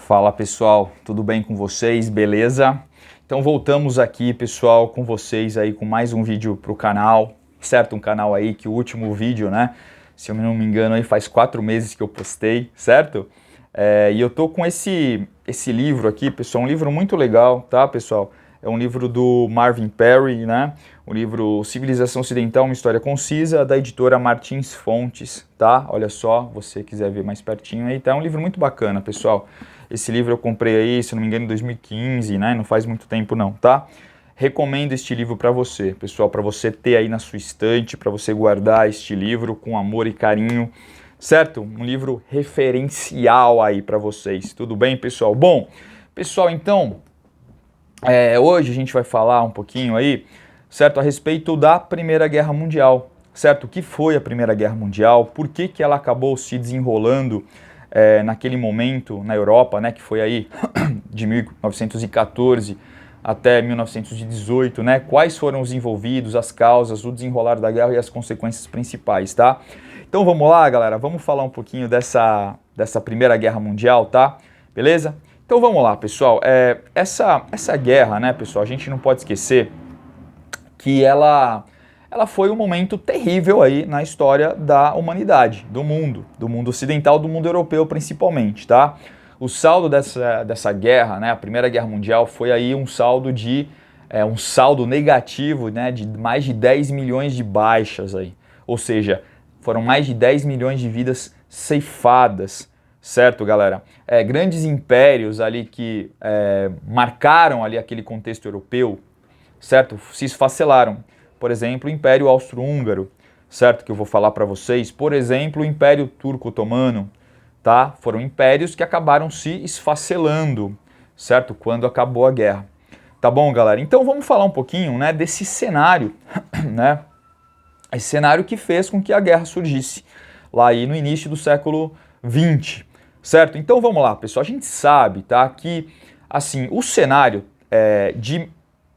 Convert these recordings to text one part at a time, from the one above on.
Fala pessoal, tudo bem com vocês? Beleza? Então voltamos aqui pessoal com vocês aí com mais um vídeo pro canal, certo? Um canal aí que o último vídeo, né? Se eu não me engano aí faz 4 meses que eu postei, certo? E eu tô com esse livro aqui, pessoal, um livro muito legal, tá pessoal? É um livro do Marvin Perry, né? O livro Civilização Ocidental, uma história concisa, da editora Martins Fontes, tá? Olha só, você quiser ver mais pertinho aí, tá? É um livro muito bacana, pessoal. Esse livro eu comprei aí, se não me engano, em 2015, né? Não faz muito tempo não, tá? Recomendo este livro para você, pessoal, para você ter aí na sua estante, para você guardar este livro com amor e carinho, certo? Um livro referencial aí para vocês, tudo bem, pessoal? Bom, pessoal, então, hoje a gente vai falar um pouquinho aí, certo, a respeito da Primeira Guerra Mundial, certo? O que foi a Primeira Guerra Mundial, por que ela acabou se desenrolando naquele momento na Europa, né, que foi aí de 1914 até 1918, né? Quais foram os envolvidos, as causas, o desenrolar da guerra e as consequências principais, tá? Então vamos lá, galera, vamos falar um pouquinho dessa Primeira Guerra Mundial, tá? Beleza? Então vamos lá, pessoal. Essa guerra, né, pessoal, a gente não pode esquecer que ela foi um momento terrível aí na história da humanidade, do mundo ocidental, do mundo europeu principalmente, tá? O saldo dessa guerra, né, a Primeira Guerra Mundial, foi aí um saldo um saldo negativo, né, de mais de 10 milhões de baixas aí. Ou seja, foram mais de 10 milhões de vidas ceifadas, certo, galera? Grandes impérios ali que marcaram ali aquele contexto europeu, certo? Se esfacelaram. Por exemplo, o Império Austro-Húngaro, certo? Que eu vou falar para vocês. Por exemplo, o Império Turco-Otomano, tá? Foram impérios que acabaram se esfacelando, certo? Quando acabou a guerra. Tá bom, galera? Então vamos falar um pouquinho, né, desse cenário, né? Esse cenário que fez com que a guerra surgisse lá aí no início do século XX, certo? Então vamos lá, pessoal. A gente sabe, tá, que assim, o cenário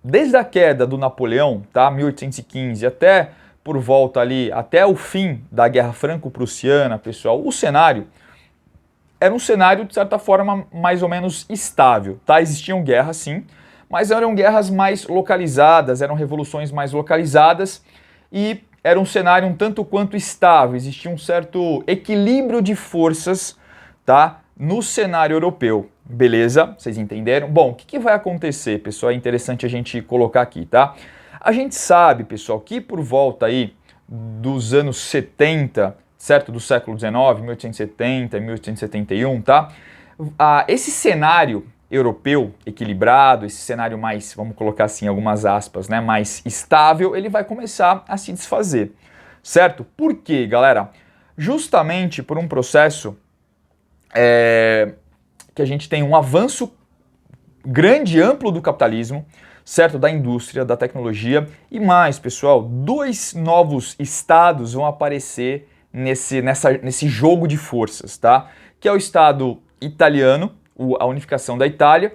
desde a queda do Napoleão, tá, 1815, até por volta ali, até o fim da Guerra Franco-Prussiana, pessoal, o cenário era um cenário, de certa forma, mais ou menos estável, tá? Existiam guerras, sim, mas eram guerras mais localizadas, eram revoluções mais localizadas e era um cenário um tanto quanto estável, existia um certo equilíbrio de forças, tá, no cenário europeu. Beleza? Vocês entenderam? Bom, o que vai acontecer, pessoal? É interessante a gente colocar aqui, tá? A gente sabe, pessoal, que por volta aí dos anos 70, certo? Do século XIX, 1870, 1871, tá? Esse cenário europeu equilibrado, esse cenário mais, vamos colocar assim, algumas aspas, né? Mais estável, ele vai começar a se desfazer, certo? Por quê, galera? Justamente por um processo que a gente tem um avanço grande e amplo do capitalismo, certo? Da indústria, da tecnologia e mais, pessoal, 2 novos estados vão aparecer nesse jogo de forças, tá? Que é o estado italiano, a unificação da Itália,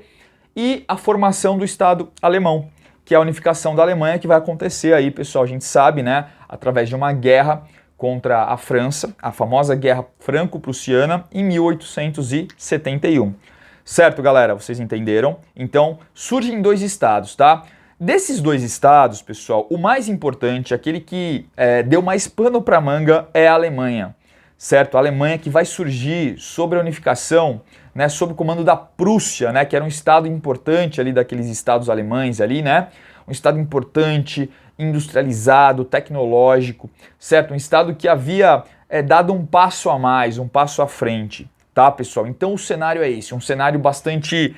e a formação do estado alemão, que é a unificação da Alemanha, que vai acontecer aí, pessoal, a gente sabe, né? Através de uma guerra contra a França, a famosa Guerra Franco-Prussiana, em 1871. Certo, galera? Vocês entenderam? Então, surgem 2 estados, tá? Desses 2 estados, pessoal, o mais importante, aquele que deu mais pano para manga, é a Alemanha, certo? A Alemanha que vai surgir sob a unificação, né, sob o comando da Prússia, né, que era um estado importante ali daqueles estados alemães ali, né? Um estado importante, industrializado, tecnológico, certo? Um estado que havia dado um passo a mais, um passo à frente, tá, pessoal? Então o cenário é esse, um cenário bastante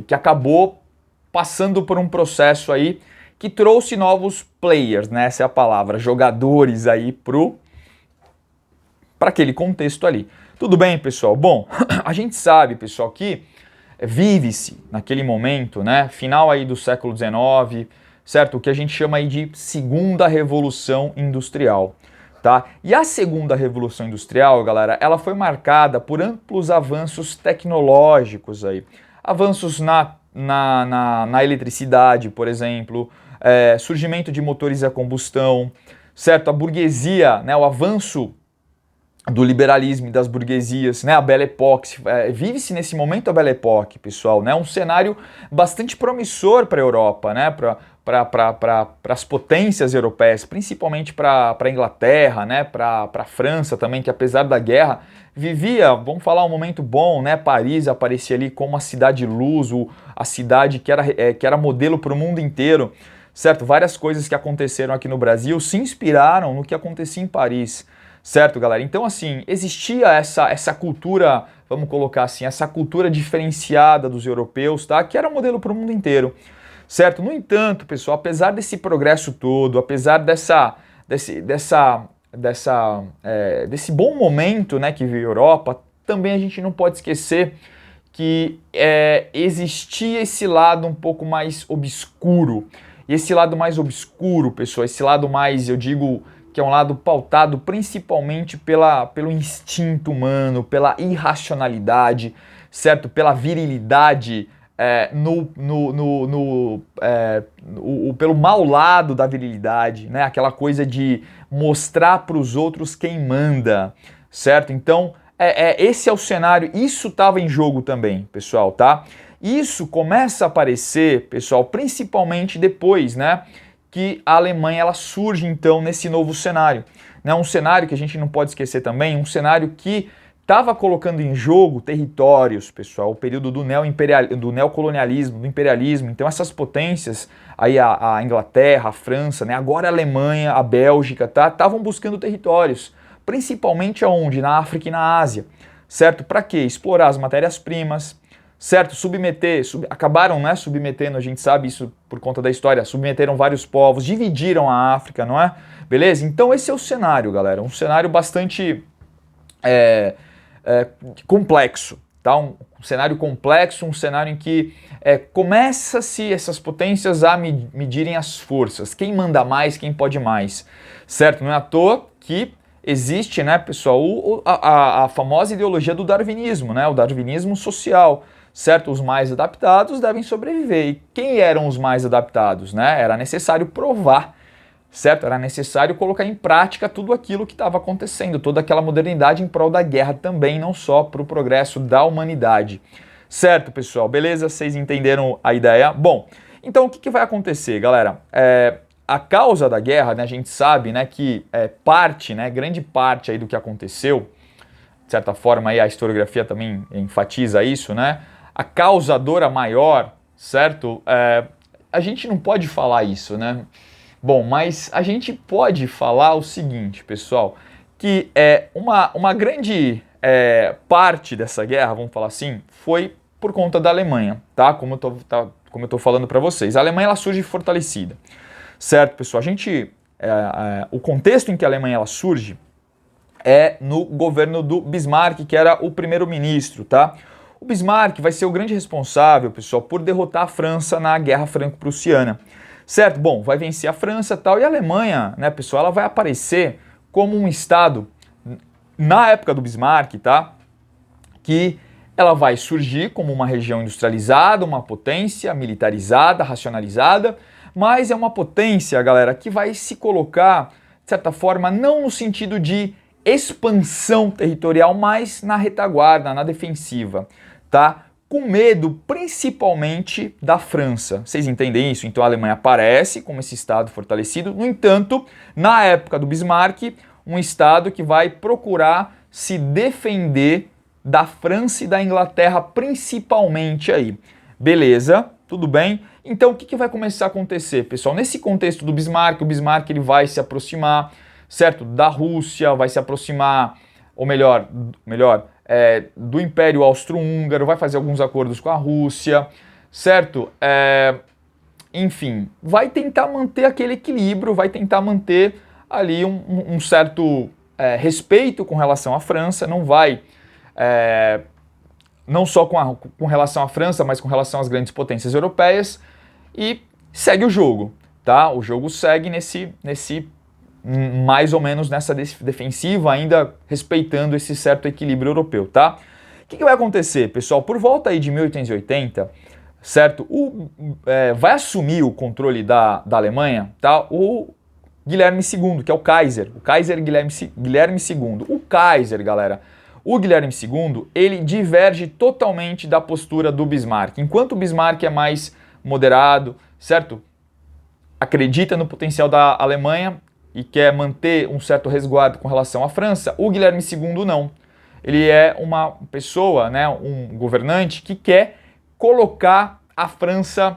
que acabou passando por um processo aí que trouxe novos players, né? Essa é a palavra, jogadores aí para aquele contexto ali. Tudo bem, pessoal? Bom, a gente sabe, pessoal, que vive-se naquele momento, né, final aí do século XIX, certo? O que a gente chama aí de Segunda Revolução Industrial, tá? E a Segunda Revolução Industrial, galera, ela foi marcada por amplos avanços tecnológicos aí. Avanços na eletricidade, por exemplo, surgimento de motores a combustão, certo? A burguesia, né, o avanço do liberalismo e das burguesias, né? A Belle Époque, vive-se nesse momento a Belle Époque, pessoal, né? Um cenário bastante promissor para a Europa, né? Para as potências europeias, principalmente para a Inglaterra, né? Para a França também, que apesar da guerra vivia, vamos falar, um momento bom, né? Paris aparecia ali como a cidade-luz, a cidade que era modelo para o mundo inteiro, certo? Várias coisas que aconteceram aqui no Brasil se inspiraram no que acontecia em Paris. Certo, galera? Então, assim, existia essa cultura, vamos colocar assim, essa cultura diferenciada dos europeus, tá? Que era modelo para o mundo inteiro, certo? No entanto, pessoal, apesar desse progresso todo, apesar desse bom momento, né, que vive a Europa, também a gente não pode esquecer que existia esse lado um pouco mais obscuro. E esse lado mais obscuro, pessoal, esse lado mais, eu digo, que é um lado pautado principalmente pelo instinto humano, pela irracionalidade, certo? Pela virilidade, pelo mau lado da virilidade, né? Aquela coisa de mostrar para os outros quem manda, certo? Então, esse é o cenário, isso estava em jogo também, pessoal, tá? Isso começa a aparecer, pessoal, principalmente depois, né? Que a Alemanha ela surge então nesse novo cenário, né? Um cenário que a gente não pode esquecer também, um cenário que estava colocando em jogo territórios, pessoal, o período do neocolonialismo, do imperialismo. Então essas potências, aí a Inglaterra, a França, né? Agora a Alemanha, a Bélgica, tá? Estavam buscando territórios, principalmente aonde? Na África e na Ásia, certo? Para quê? Explorar as matérias-primas, certo? Acabaram, né, submetendo, a gente sabe isso por conta da história, submeteram vários povos, dividiram a África, não é? Beleza? Então esse é o cenário, galera, um cenário bastante complexo, tá? Um cenário complexo, um cenário em que começa-se essas potências a medirem as forças, quem manda mais, quem pode mais, certo? Não é à toa que existe, né, pessoal, a famosa ideologia do darwinismo, né? O darwinismo social, certo? Os mais adaptados devem sobreviver. E quem eram os mais adaptados, né? Era necessário provar, certo? Era necessário colocar em prática tudo aquilo que estava acontecendo, toda aquela modernidade em prol da guerra também, não só para o progresso da humanidade. Certo, pessoal? Beleza? Vocês entenderam a ideia? Bom, então o que vai acontecer, galera? A causa da guerra, né, a gente sabe, né, que grande parte aí do que aconteceu, de certa forma aí a historiografia também enfatiza isso, né? A causadora maior, certo? A gente não pode falar isso, né? Bom, mas a gente pode falar o seguinte, pessoal, que uma grande parte dessa guerra, vamos falar assim, foi por conta da Alemanha, tá? Como eu tô falando para vocês. A Alemanha ela surge fortalecida, certo, pessoal? O contexto em que a Alemanha ela surge é no governo do Bismarck, que era o primeiro-ministro, tá? O Bismarck vai ser o grande responsável, pessoal, por derrotar a França na Guerra Franco-Prussiana, certo? Bom, vai vencer a França e tal, e a Alemanha, né, pessoal, ela vai aparecer como um estado, na época do Bismarck, tá? Que ela vai surgir como uma região industrializada, uma potência militarizada, racionalizada, mas é uma potência, galera, que vai se colocar, de certa forma, não no sentido de expansão territorial, mas na retaguarda, na defensiva, tá? Com medo principalmente da França. Vocês entendem isso? Então a Alemanha aparece como esse estado fortalecido, no entanto, na época do Bismarck, um estado que vai procurar se defender da França e da Inglaterra principalmente aí. Beleza? Tudo bem? Então o que vai começar a acontecer, pessoal? Nesse contexto do Bismarck, o Bismarck ele vai se aproximar, certo? Da Rússia, vai se aproximar, ou melhor, do Império Austro-Húngaro, vai fazer alguns acordos com a Rússia, certo? Enfim, vai tentar manter aquele equilíbrio, vai tentar manter ali um certo respeito com relação à França, não vai, não só com relação à França, mas com relação às grandes potências europeias, e segue o jogo, tá? O jogo segue mais ou menos nessa defensiva, ainda respeitando esse certo equilíbrio europeu, tá? O que vai acontecer, pessoal? Por volta aí de 1880, certo? Vai assumir o controle da Alemanha, tá? O Guilherme II, que é o Kaiser Guilherme II. O Kaiser, galera, o Guilherme II, ele diverge totalmente da postura do Bismarck. Enquanto o Bismarck é mais moderado, certo? Acredita no potencial da Alemanha e quer manter um certo resguardo com relação à França, o Guilherme II não. Ele é uma pessoa, né, um governante que quer colocar a França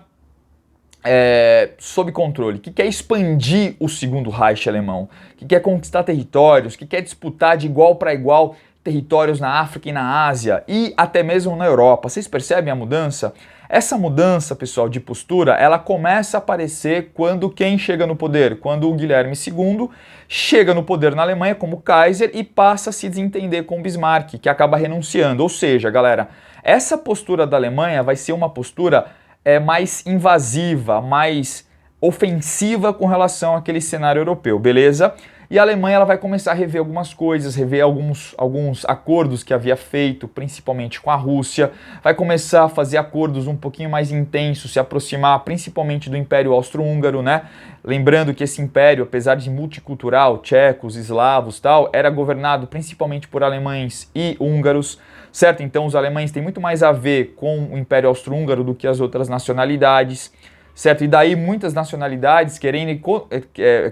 sob controle, que quer expandir o segundo Reich alemão, que quer conquistar territórios, que quer disputar de igual para igual territórios na África e na Ásia e até mesmo na Europa. Vocês percebem a mudança? Essa mudança, pessoal, de postura, ela começa a aparecer quando quem chega no poder? Quando o Guilherme II chega no poder na Alemanha como Kaiser e passa a se desentender com o Bismarck, que acaba renunciando. Ou seja, galera, essa postura da Alemanha vai ser uma postura mais invasiva, mais ofensiva com relação àquele cenário europeu, beleza? E a Alemanha ela vai começar a rever algumas coisas, rever alguns acordos que havia feito, principalmente com a Rússia, vai começar a fazer acordos um pouquinho mais intensos, se aproximar principalmente do Império Austro-Húngaro, né? Lembrando que esse império, apesar de multicultural, tchecos, eslavos e tal, era governado principalmente por alemães e húngaros, certo? Então os alemães têm muito mais a ver com o Império Austro-Húngaro do que as outras nacionalidades, certo? E daí muitas nacionalidades querendo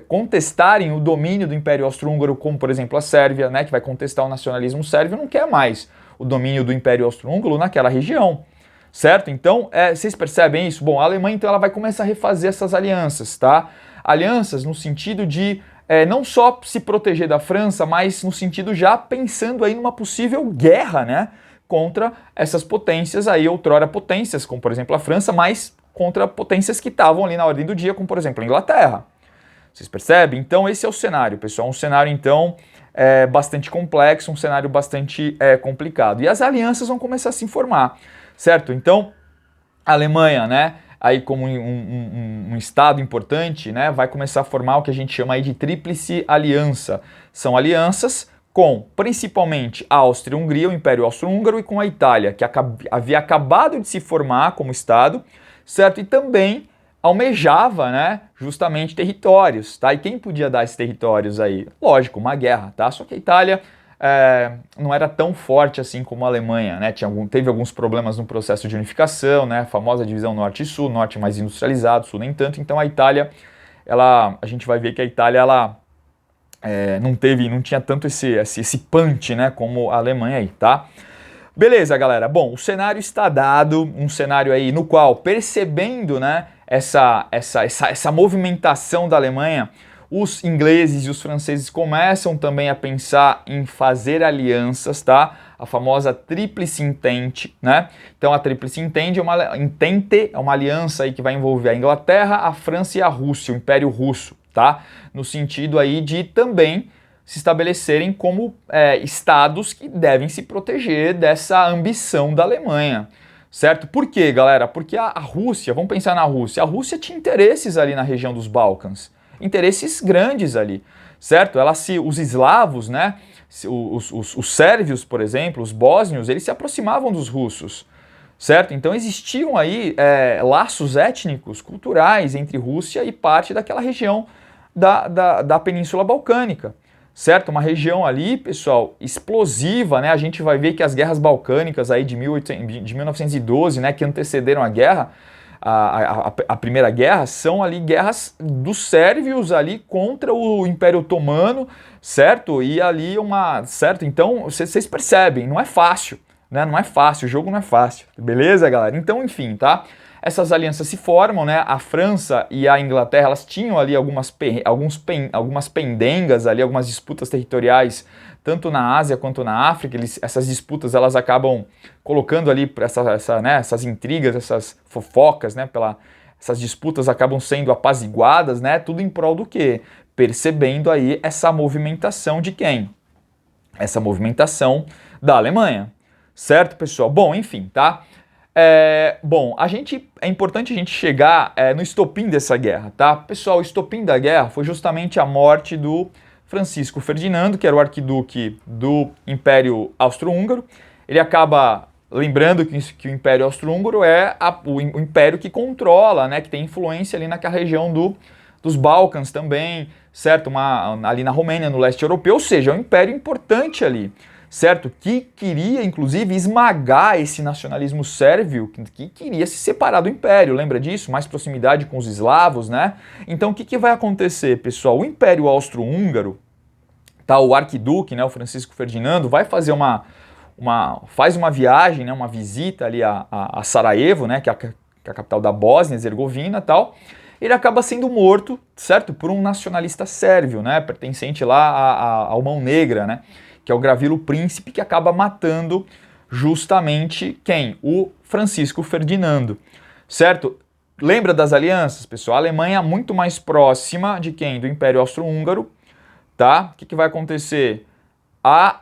contestarem o domínio do Império Austro-Húngaro, como por exemplo a Sérvia, né, que vai contestar o nacionalismo sérvio, não quer mais o domínio do Império Austro-Húngaro naquela região, certo? Então, vocês percebem isso? Bom, a Alemanha então ela vai começar a refazer essas alianças, tá? Alianças no sentido de não só se proteger da França, mas no sentido já pensando aí numa possível guerra, né, contra essas potências aí, outrora potências, como por exemplo a França, mas contra potências que estavam ali na ordem do dia, como por exemplo a Inglaterra. Vocês percebem? Então esse é o cenário, pessoal. Um cenário então bastante complexo, um cenário bastante complicado. E as alianças vão começar a se formar, certo? Então a Alemanha, né, aí como um estado importante, né, vai começar a formar o que a gente chama aí de tríplice aliança. São alianças com principalmente a Áustria-Hungria, o Império Austro-Húngaro, e com a Itália, que havia acabado de se formar como estado, certo? E também almejava, né, justamente territórios, tá? E quem podia dar esses territórios aí? Lógico, uma guerra, tá? Só que a Itália não era tão forte assim como a Alemanha, né? Teve alguns problemas no processo de unificação, né? A famosa divisão norte e sul, norte mais industrializado, sul nem tanto. Então a Itália, a gente vai ver que a Itália, não tinha tanto esse punch, né, como a Alemanha aí, tá? Beleza, galera. Bom, o cenário está dado, um cenário aí no qual, percebendo, né, essa movimentação da Alemanha, os ingleses e os franceses começam também a pensar em fazer alianças, tá? A famosa Tríplice Entente, né? Então a Tríplice Entente é uma aliança aí que vai envolver a Inglaterra, a França e a Rússia, o Império Russo, tá? No sentido aí de também se estabelecerem como estados que devem se proteger dessa ambição da Alemanha, certo? Por quê, galera? Porque a Rússia, vamos pensar na Rússia, a Rússia tinha interesses ali na região dos Balcãs, interesses grandes ali, certo? Os eslavos, né? Os sérvios, por exemplo, os bósnios, eles se aproximavam dos russos, certo? Então existiam aí laços étnicos, culturais entre Rússia e parte daquela região da Península Balcânica, certo? Uma região ali, pessoal, explosiva, né? A gente vai ver que as guerras balcânicas aí de 1912, né, que antecederam a guerra, a Primeira Guerra, são ali guerras dos sérvios ali contra o Império Otomano, certo? E ali certo? Então, vocês percebem, não é fácil, né? Não é fácil, o jogo não é fácil, beleza, galera? Então, enfim, tá? Essas alianças se formam, né? A França e a Inglaterra, elas tinham ali algumas pendengas ali, algumas disputas territoriais, tanto na Ásia quanto na África. Essas disputas, elas acabam colocando ali essas intrigas, essas fofocas, né? Essas disputas acabam sendo apaziguadas, né? Tudo em prol do quê? Percebendo aí essa movimentação de quem? Essa movimentação da Alemanha, certo, pessoal? Bom, enfim, tá? Bom, é importante a gente chegar no estopim dessa guerra, tá? Pessoal, o estopim da guerra foi justamente a morte do Francisco Ferdinando, que era o arquiduque do Império Austro-Húngaro. Ele acaba lembrando que o Império Austro-Húngaro é o império que controla, né, que tem influência ali naquela região dos Balcãs também, certo? Ali na Romênia, no leste europeu, ou seja, é um império importante ali, certo? Que queria, inclusive, esmagar esse nacionalismo sérvio, que queria se separar do império, lembra disso? Mais proximidade com os eslavos, né? Então, o que vai acontecer, pessoal? O Império Austro-Húngaro, tá? O arquiduque, né, o Francisco Ferdinando, vai fazer faz uma viagem, né, uma visita ali a Sarajevo, né, que é a capital da Bósnia-Herzegovina e tal. Ele acaba sendo morto, certo? Por um nacionalista sérvio, né, pertencente lá ao Mão Negra, né? Que é o Gravilo Príncipe, que acaba matando justamente quem? O Francisco Ferdinando, certo? Lembra das alianças, pessoal? A Alemanha é muito mais próxima de quem? Do Império Austro-Húngaro, tá? O que vai acontecer? A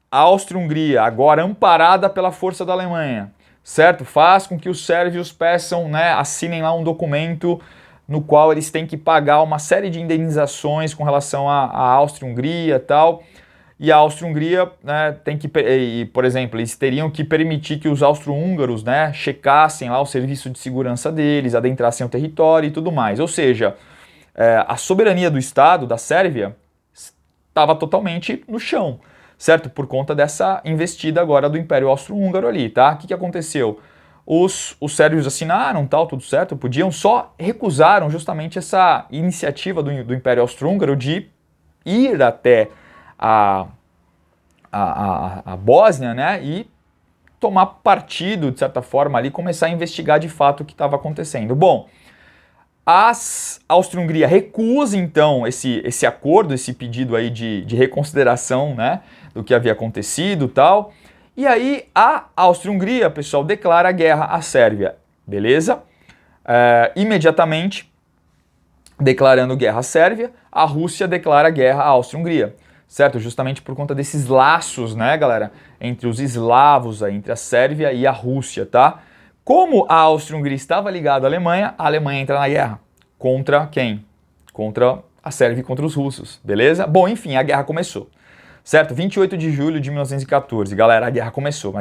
Áustria-Hungria, agora amparada pela força da Alemanha, certo? Faz com que os sérvios peçam, né, assinem lá um documento no qual eles têm que pagar uma série de indenizações com relação à Áustria-Hungria e tal. E a Áustria-Hungria, né, por exemplo, eles teriam que permitir que os austro-húngaros, né, checassem lá o serviço de segurança deles, adentrassem o território e tudo mais. Ou seja, a soberania do Estado, da Sérvia, estava totalmente no chão, certo? Por conta dessa investida agora do Império Austro-Húngaro ali, tá? O que aconteceu? Os sérvios assinaram, tal, tudo certo, podiam, só recusaram justamente essa iniciativa do Império Austro-Húngaro de ir até a Bósnia, né, e tomar partido, de certa forma, ali, começar a investigar de fato o que estava acontecendo. Bom, a Áustria-Hungria recusa, então, esse acordo, esse pedido aí de reconsideração, né, do que havia acontecido e tal, e aí a Áustria-Hungria, pessoal, declara guerra à Sérvia, beleza? Imediatamente, declarando guerra à Sérvia, a Rússia declara guerra à Áustria-Hungria, certo? Justamente por conta desses laços, né, galera, entre os eslavos, aí, entre a Sérvia e a Rússia, tá? Como a Áustria-Hungria estava ligada à Alemanha, a Alemanha entra na guerra. Contra quem? Contra a Sérvia e contra os russos, beleza? Bom, enfim, a guerra começou, certo? 28 de julho de 1914, galera, a guerra começou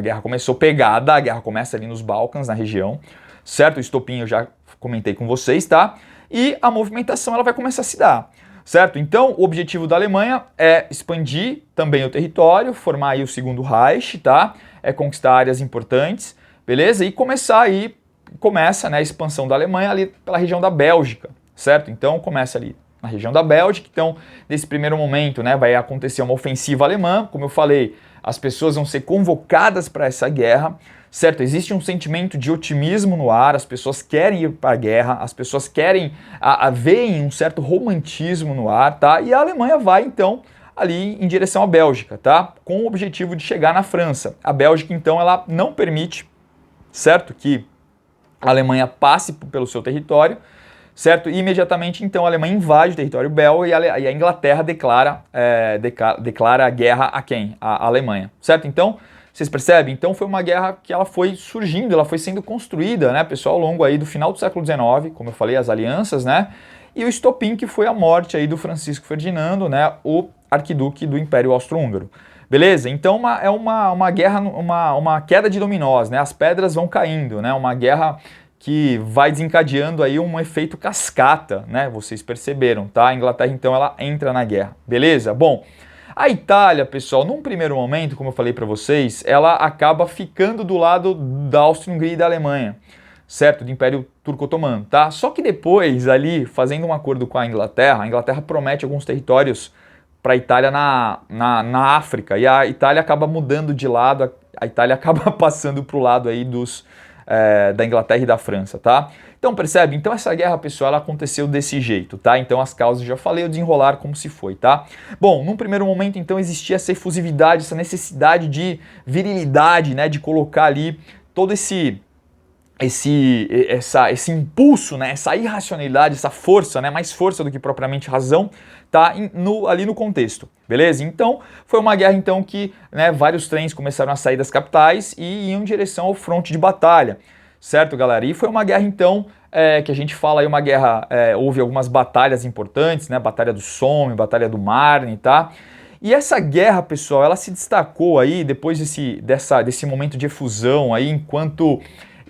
pegada, a guerra começa ali nos Balcãs, na região, certo? O estopim eu já comentei com vocês, tá? E a movimentação ela vai começar a se dar, certo? Então, o objetivo da Alemanha é expandir também o território, formar aí o segundo Reich, tá? É conquistar áreas importantes, beleza? E começa, né, a expansão da Alemanha ali pela região da Bélgica, certo? Então, começa ali na região da Bélgica. Então, nesse primeiro momento, né, vai acontecer uma ofensiva alemã. Como eu falei, as pessoas vão ser convocadas para essa guerra, certo? Existe um sentimento de otimismo no ar, as pessoas querem ir para a guerra, as pessoas querem veem um certo romantismo no ar, tá? E a Alemanha vai, então, ali em direção à Bélgica, tá? Com o objetivo de chegar na França. A Bélgica, então, ela não permite, certo, que a Alemanha passe pelo seu território, certo? E imediatamente, então, a Alemanha invade o território belga e a Inglaterra declara a guerra a quem? A Alemanha, certo? Então, vocês percebem? Então, foi uma guerra que ela foi surgindo, ela foi sendo construída, né, pessoal, ao longo aí do final do século XIX, como eu falei, as alianças, né? E o estopim que foi a morte aí do Francisco Ferdinando, né, o arquiduque do Império Austro-Húngaro. Beleza? Então é uma guerra, uma queda de dominós, né? As pedras vão caindo, né? Uma guerra que vai desencadeando aí um efeito cascata, né? Vocês perceberam, tá? A Inglaterra, então, ela entra na guerra. Beleza? Bom, a Itália, pessoal, num primeiro momento, como eu falei para vocês, ela acaba ficando do lado da Áustria-Hungria e da Alemanha, certo? Do Império Turco-Otomano, tá? Só que depois, ali, fazendo um acordo com a Inglaterra promete alguns territórios para a Itália na África, e a Itália acaba mudando de lado, a Itália acaba passando para o lado aí da Inglaterra e da França, tá? Então, percebe? Então, essa guerra, pessoal, ela aconteceu desse jeito, tá? Então, as causas, já falei, o desenrolar como se foi, tá? Bom, num primeiro momento, então, existia essa efusividade, essa necessidade de virilidade, né? De colocar ali todo esse impulso, né, essa irracionalidade, essa força, né, mais força do que propriamente razão, tá ali no contexto, beleza? Então, foi uma guerra então que, né, vários trens começaram a sair das capitais e iam em direção ao fronte de batalha, certo, galera? E foi uma guerra então, que a gente fala aí, uma guerra, houve algumas batalhas importantes, né, Batalha do Somme, Batalha do Marne, tá? E essa guerra, pessoal, ela se destacou aí depois desse momento de efusão aí, enquanto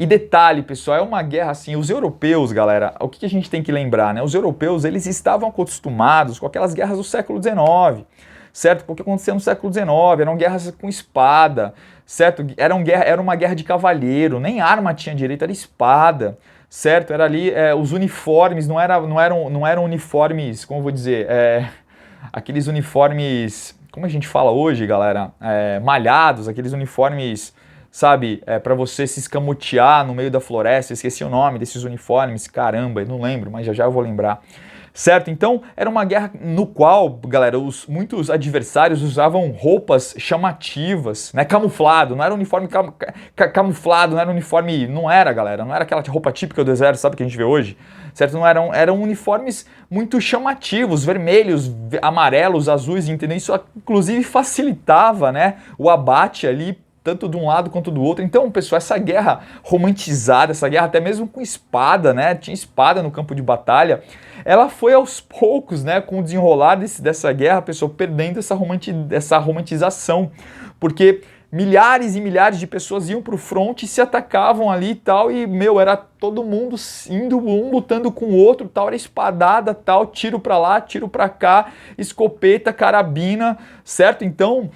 E detalhe, pessoal, é uma guerra assim, os europeus, galera, o que a gente tem que lembrar, né? Os europeus, eles estavam acostumados com aquelas guerras do século XIX, certo? Porque acontecia no século XIX, eram guerras com espada, certo? Era uma guerra de cavalheiro, nem arma tinha direito, era espada, certo? Era ali, os uniformes, não eram uniformes, como eu vou dizer, aqueles uniformes, como a gente fala hoje, galera, malhados, aqueles uniformes, sabe, para você se escamotear no meio da floresta. Eu esqueci o nome desses uniformes, caramba, eu não lembro, mas já eu vou lembrar. Certo? Então, era uma guerra no qual, galera, muitos adversários usavam roupas chamativas, né? Camuflado, não era uniforme camuflado, não era uniforme, não era, galera, não era aquela roupa típica do exército, sabe, que a gente vê hoje, certo? Não eram uniformes muito chamativos, vermelhos, amarelos, azuis, entendeu? Isso, inclusive, facilitava, né, o abate ali, tanto de um lado quanto do outro. Então, pessoal, essa guerra romantizada, essa guerra até mesmo com espada, né? Tinha espada no campo de batalha. Ela foi aos poucos, né, com o desenrolar dessa guerra, pessoal, perdendo essa romantização. Porque milhares e milhares de pessoas iam pro front e se atacavam ali e tal, e, era todo mundo indo, um lutando com o outro, tal, era espadada, tal, tiro pra lá, tiro pra cá, escopeta, carabina, certo? Então,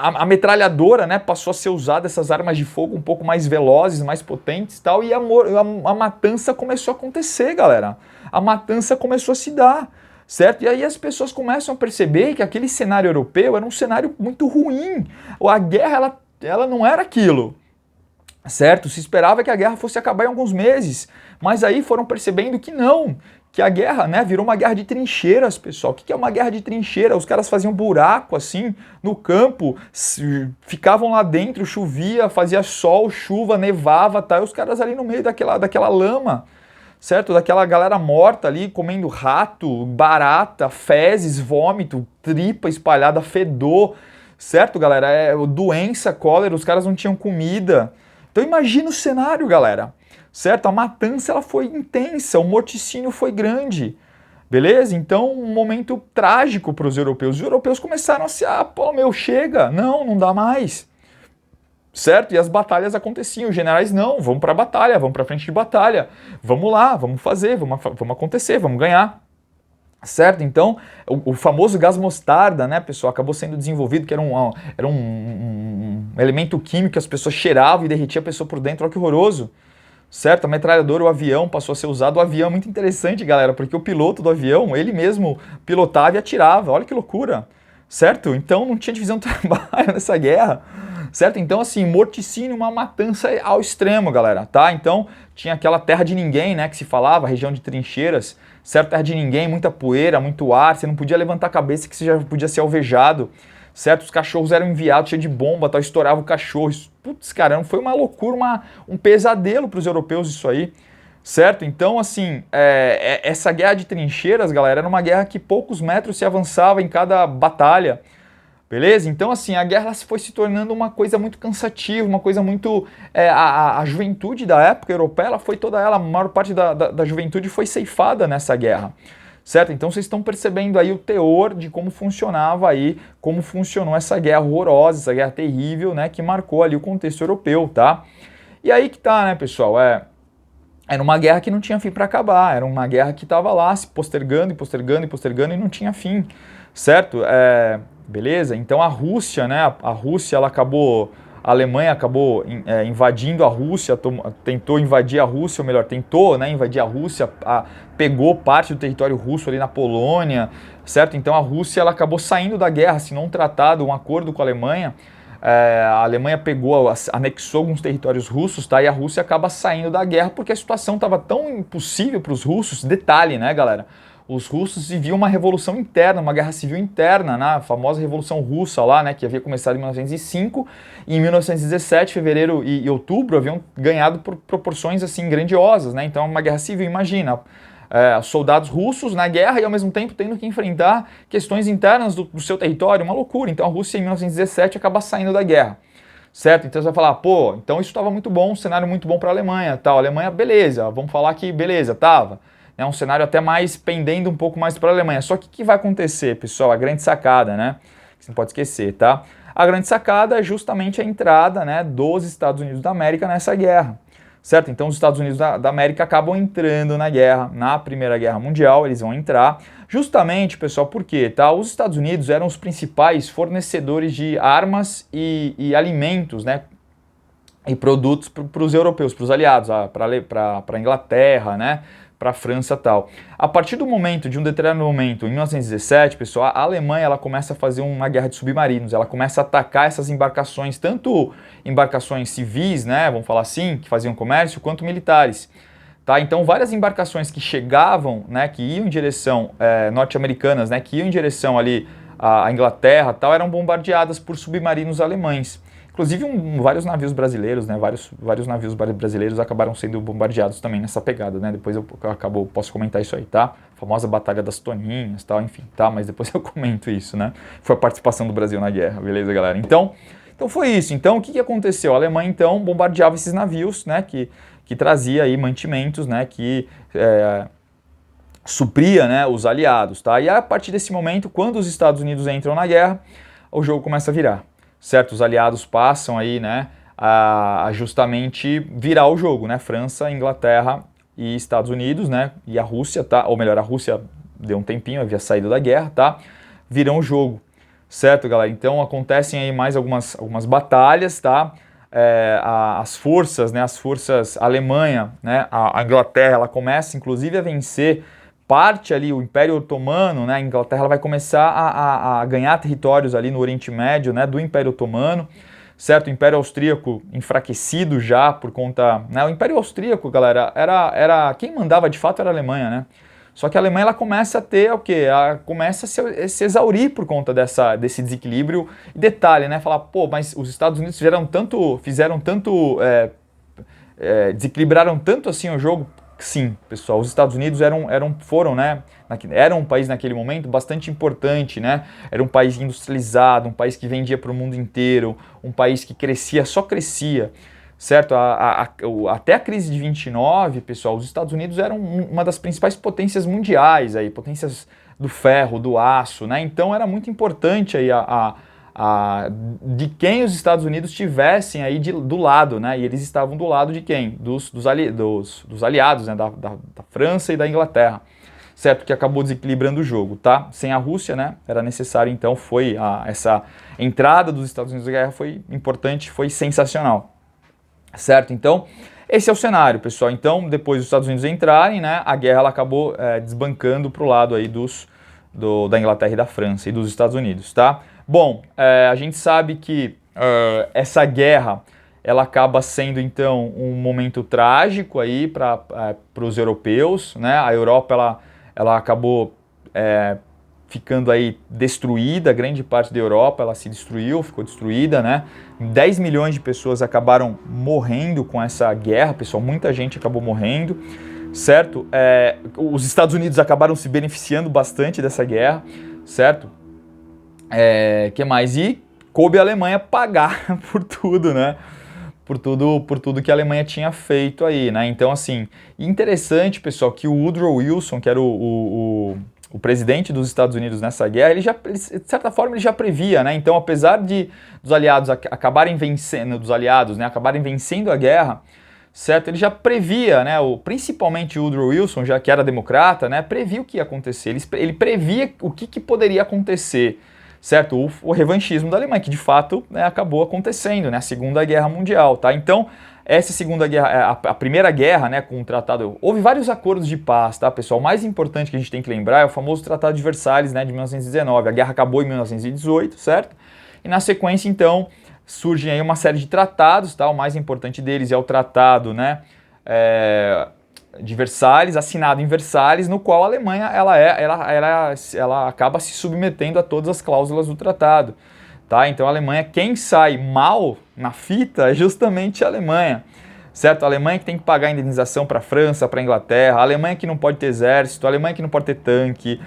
a metralhadora, né, passou a ser usada, essas armas de fogo um pouco mais velozes, mais potentes e tal, e a matança começou a acontecer, galera. A matança começou a se dar, certo? E aí as pessoas começam a perceber que aquele cenário europeu era um cenário muito ruim. A guerra, ela não era aquilo, certo? Se esperava que a guerra fosse acabar em alguns meses, mas aí foram percebendo que não, que a guerra, né, virou uma guerra de trincheiras, pessoal. O que é uma guerra de trincheira? Os caras faziam buraco assim no campo, ficavam lá dentro, chovia, fazia sol, chuva, nevava, tá? E os caras ali no meio daquela lama, certo? Daquela galera morta ali, comendo rato, barata, fezes, vômito, tripa espalhada, fedor, certo, galera? Doença, cólera, os caras não tinham comida. Então imagina o cenário, galera, certo? A matança, ela foi intensa, o morticínio foi grande, beleza? Então, um momento trágico para os europeus. Os europeus começaram a se, chega, não dá mais. Certo? E as batalhas aconteciam, os generais não, vamos para a batalha, vamos para frente de batalha, vamos lá, vamos fazer, vamos acontecer, vamos ganhar. Certo? Então, o famoso gás mostarda, né, pessoal, acabou sendo desenvolvido, que era um elemento químico que as pessoas cheiravam e derretia a pessoa por dentro, olha que horroroso. Certo? A metralhadora, o avião passou a ser usado. O avião é muito interessante, galera, porque o piloto do avião, ele mesmo pilotava e atirava, olha que loucura. Certo? Então não tinha divisão de trabalho nessa guerra. Certo? Então, assim, morticínio, uma matança ao extremo, galera, tá? Então, tinha aquela terra de ninguém, né, que se falava, região de trincheiras, certo? Terra de ninguém, muita poeira, muito ar, você não podia levantar a cabeça que você já podia ser alvejado, certo? Os cachorros eram enviados cheio de bomba, tal, estourava o cachorro. Putz, caramba, foi uma loucura, um pesadelo para os europeus isso aí, certo? Então, assim, essa guerra de trincheiras, galera, era uma guerra que poucos metros se avançava em cada batalha. Beleza? Então, assim, a guerra foi se tornando uma coisa muito cansativa, uma coisa muito... a juventude da época europeia, ela foi toda ela, a maior parte da juventude foi ceifada nessa guerra, certo? Então, vocês estão percebendo aí o teor de como funcionava aí, como funcionou essa guerra horrorosa, essa guerra terrível, né, que marcou ali o contexto europeu, tá? E aí que tá, né, pessoal? Era uma guerra que não tinha fim para acabar, era uma guerra que estava lá se postergando e não tinha fim, certo? Beleza? Então a Rússia, né? A Alemanha acabou invadindo a Rússia, tentou invadir a Rússia, ou melhor, tentou, né, invadir a Rússia, pegou parte do território russo ali na Polônia, certo? Então a Rússia, ela acabou saindo da guerra, assinou um tratado, um acordo com a Alemanha. A Alemanha anexou alguns territórios russos, tá? E a Rússia acaba saindo da guerra porque a situação estava tão impossível para os russos. Detalhe, né, galera? Os russos viviam uma revolução interna, uma guerra civil interna, né? A famosa Revolução Russa lá, né? Que havia começado em 1905 e em 1917, fevereiro e outubro, haviam ganhado por proporções assim grandiosas, né? Então, uma guerra civil, imagina, soldados russos na guerra e ao mesmo tempo tendo que enfrentar questões internas do seu território, uma loucura. Então, a Rússia em 1917 acaba saindo da guerra, certo? Então, você vai falar, pô, então isso estava muito bom, um cenário muito bom para a Alemanha, tal. A Alemanha, beleza, vamos falar que beleza, tava. É um cenário até mais pendendo um pouco mais para a Alemanha. Só que o que vai acontecer, pessoal? A grande sacada, né? Você não pode esquecer, tá? A grande sacada é justamente a entrada, né, dos Estados Unidos da América nessa guerra, certo? Então os Estados Unidos da América acabam entrando na guerra, na Primeira Guerra Mundial, eles vão entrar, justamente, pessoal, por quê? Tá? Os Estados Unidos eram os principais fornecedores de armas e alimentos, né? E produtos para os europeus, para os aliados, para a Inglaterra, né? Para a França e tal. A partir do momento, de um determinado momento, em 1917, pessoal, a Alemanha ela começa a fazer uma guerra de submarinos, ela começa a atacar essas embarcações, tanto embarcações civis, né, vamos falar assim, que faziam comércio, quanto militares. Tá? Então, várias embarcações que chegavam, né, que iam em direção norte-americanas, né, que iam em direção ali à Inglaterra, tal, eram bombardeadas por submarinos alemães. Inclusive vários navios brasileiros, né? Vários navios brasileiros acabaram sendo bombardeados também nessa pegada, né? Depois eu posso comentar isso aí, tá? A famosa Batalha das Toninhas, tal, enfim, tá? Mas depois eu comento isso, né? Foi a participação do Brasil na guerra, beleza, galera? Então foi isso. Então, o que aconteceu? A Alemanha, então, bombardeava esses navios, né? Que trazia aí mantimentos, né? Que supria, né? Os aliados, tá? E a partir desse momento, quando os Estados Unidos entram na guerra, o jogo começa a virar. Certo, os aliados passam aí, né, a justamente virar o jogo, né, França, Inglaterra e Estados Unidos, né, e a Rússia, tá, ou melhor, a Rússia deu um tempinho, havia saído da guerra, tá, viram o jogo, certo, galera? Então acontecem aí mais algumas batalhas, tá, as forças, né, a Alemanha, né, a Inglaterra, ela começa inclusive a vencer parte ali, o Império Otomano, né, a Inglaterra ela vai começar a ganhar territórios ali no Oriente Médio, né, do Império Otomano, certo? O Império Austríaco enfraquecido já por conta... Né, o Império Austríaco, galera, era quem mandava de fato era a Alemanha, né? Só que a Alemanha ela começa a ter o quê? Começa a se exaurir por conta desse desequilíbrio. E detalhe, né? Falar, pô, mas os Estados Unidos desequilibraram tanto assim o jogo. Sim, pessoal, os Estados Unidos foram, né, era um país naquele momento bastante importante, né, era um país industrializado, um país que vendia para o mundo inteiro, um país que crescia, só crescia, certo? Até a crise de 29, pessoal, os Estados Unidos eram uma das principais potências mundiais, aí, potências do ferro, do aço, né, então era muito importante aí de quem os Estados Unidos tivessem aí do lado, né? E eles estavam do lado de quem? Dos aliados, né? Da França e da Inglaterra, certo? Que acabou desequilibrando o jogo, tá? Sem a Rússia, né? Era necessário, então, essa entrada dos Estados Unidos na guerra foi importante, foi sensacional, certo? Então, esse é o cenário, pessoal. Então, depois dos Estados Unidos entrarem, né? A guerra ela acabou desbancando para o lado aí da Inglaterra e da França e dos Estados Unidos, tá? Bom, a gente sabe que essa guerra ela acaba sendo então um momento trágico aí para os europeus, né? A Europa ela acabou ficando aí destruída, grande parte da Europa ela se destruiu, ficou destruída, né? 10 milhões de pessoas acabaram morrendo com essa guerra, pessoal, muita gente acabou morrendo, certo? Os Estados Unidos acabaram se beneficiando bastante dessa guerra, certo? Que mais? E coube a Alemanha pagar por tudo, né? Por tudo que a Alemanha tinha feito aí, né? Então, assim, interessante, pessoal, que o Woodrow Wilson, que era o presidente dos Estados Unidos nessa guerra, de certa forma, ele já previa, né? Então, apesar dos aliados acabarem vencendo a guerra, certo? Ele já previa, né? Principalmente o Woodrow Wilson, já que era democrata, né? Previa o que ia acontecer. Ele previa o que poderia acontecer, certo? O revanchismo da Alemanha, que de fato, né, acabou acontecendo, né? A Segunda Guerra Mundial, tá? Então, essa Segunda Guerra, a Primeira Guerra, né, com o tratado, houve vários acordos de paz, tá, pessoal? O mais importante que a gente tem que lembrar é o famoso Tratado de Versalhes, né, de 1919. A guerra acabou em 1918, certo? E na sequência, então, surgem aí uma série de tratados, tá? O mais importante deles é o Tratado, né, de Versalhes, assinado em Versalhes, no qual a Alemanha ela acaba se submetendo a todas as cláusulas do tratado, tá? Então a Alemanha, quem sai mal na fita é justamente a Alemanha, certo? A Alemanha que tem que pagar a indenização para a França, para a Inglaterra, a Alemanha que não pode ter exército, a Alemanha que não pode ter tanque,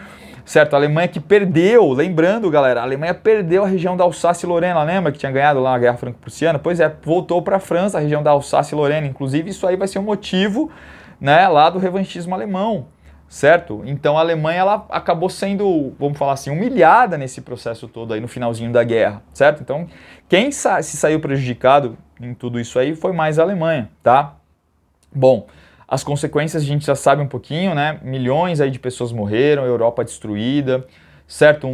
certo? A Alemanha que perdeu, lembrando, galera, a Alemanha perdeu a região da Alsácia-Lorena, lembra que tinha ganhado lá a Guerra Franco-Prussiana? Pois é, voltou para a França, a região da Alsácia-Lorena, inclusive isso aí vai ser um motivo, né, lá do revanchismo alemão, certo? Então a Alemanha ela acabou sendo, vamos falar assim, humilhada nesse processo todo aí no finalzinho da guerra, certo? Então quem se saiu prejudicado em tudo isso aí foi mais a Alemanha, tá? Bom, as consequências a gente já sabe um pouquinho, né? Milhões aí de pessoas morreram, Europa destruída, certo?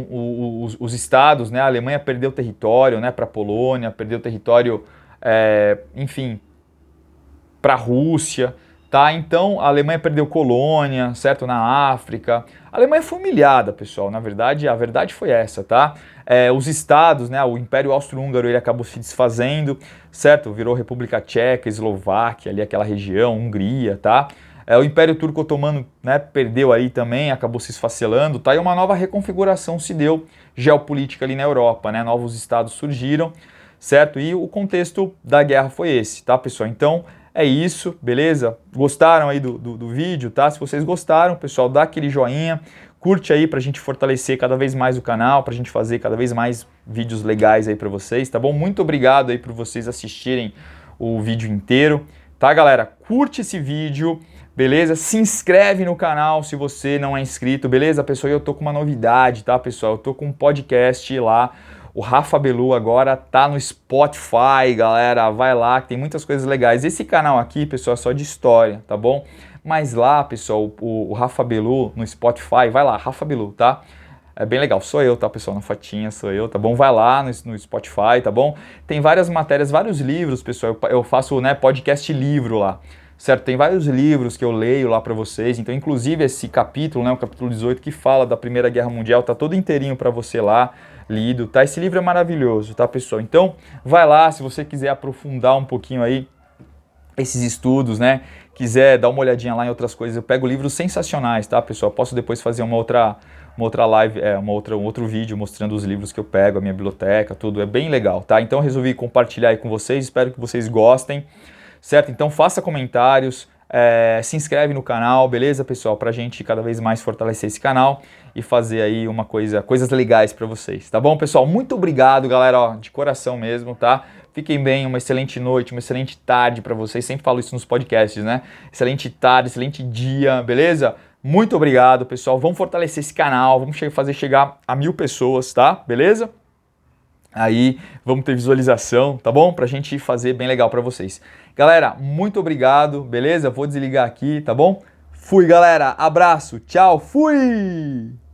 Os estados, né? A Alemanha perdeu território, né? Para a Polônia, perdeu território, enfim, para a Rússia, tá? Então a Alemanha perdeu colônia, certo? Na África. A Alemanha foi humilhada, pessoal. Na verdade, a verdade foi essa, tá? Os estados, né? O Império Austro-Húngaro ele acabou se desfazendo, certo? Virou República Tcheca, Eslováquia, ali aquela região, Hungria, tá? O Império Turco-Otomano, né, perdeu aí também, acabou se esfacelando, tá? E uma nova reconfiguração se deu geopolítica ali na Europa, né? Novos estados surgiram, certo? E o contexto da guerra foi esse, tá, pessoal? Então, é isso, beleza? Gostaram aí do vídeo, tá? Se vocês gostaram, pessoal, dá aquele joinha, curte aí pra gente fortalecer cada vez mais o canal, pra gente fazer cada vez mais vídeos legais aí pra vocês, tá bom? Muito obrigado aí por vocês assistirem o vídeo inteiro, tá, galera? Curte esse vídeo, beleza? Se inscreve no canal se você não é inscrito, beleza, pessoal? E eu tô com uma novidade, tá, pessoal? Eu tô com um podcast lá. O Rafa Belu agora tá no Spotify, galera, vai lá que tem muitas coisas legais. Esse canal aqui, pessoal, é só de história, tá bom? Mas lá, pessoal, o Rafa Belu no Spotify, vai lá, Rafa Belu, tá? É bem legal, sou eu, tá, pessoal? Na fotinha sou eu, tá bom? Vai lá no Spotify, tá bom? Tem várias matérias, vários livros, pessoal. Eu faço, né, podcast livro lá. Certo, tem vários livros que eu leio lá para vocês, então inclusive esse capítulo, né, o capítulo 18 que fala da Primeira Guerra Mundial, tá todo inteirinho para você lá, lido, tá? Esse livro é maravilhoso, tá, pessoal? Então, vai lá, se você quiser aprofundar um pouquinho aí esses estudos, né, quiser dar uma olhadinha lá em outras coisas, eu pego livros sensacionais, tá, pessoal? Posso depois fazer uma outra live, um outro vídeo mostrando os livros que eu pego, a minha biblioteca, tudo, é bem legal, tá? Então, eu resolvi compartilhar aí com vocês, espero que vocês gostem. Certo? Então faça comentários, se inscreve no canal, beleza, pessoal? Pra gente cada vez mais fortalecer esse canal e fazer aí coisas legais pra vocês, tá bom, pessoal? Muito obrigado, galera, ó, de coração mesmo, tá? Fiquem bem, uma excelente noite, uma excelente tarde pra vocês, sempre falo isso nos podcasts, né? Excelente tarde, excelente dia, beleza? Muito obrigado, pessoal. Vamos fortalecer esse canal, vamos fazer chegar a 1000 pessoas, tá? Beleza? Aí vamos ter visualização, tá bom? Pra gente fazer bem legal pra vocês. Galera, muito obrigado, beleza? Vou desligar aqui, tá bom? Fui, galera. Abraço, tchau, fui!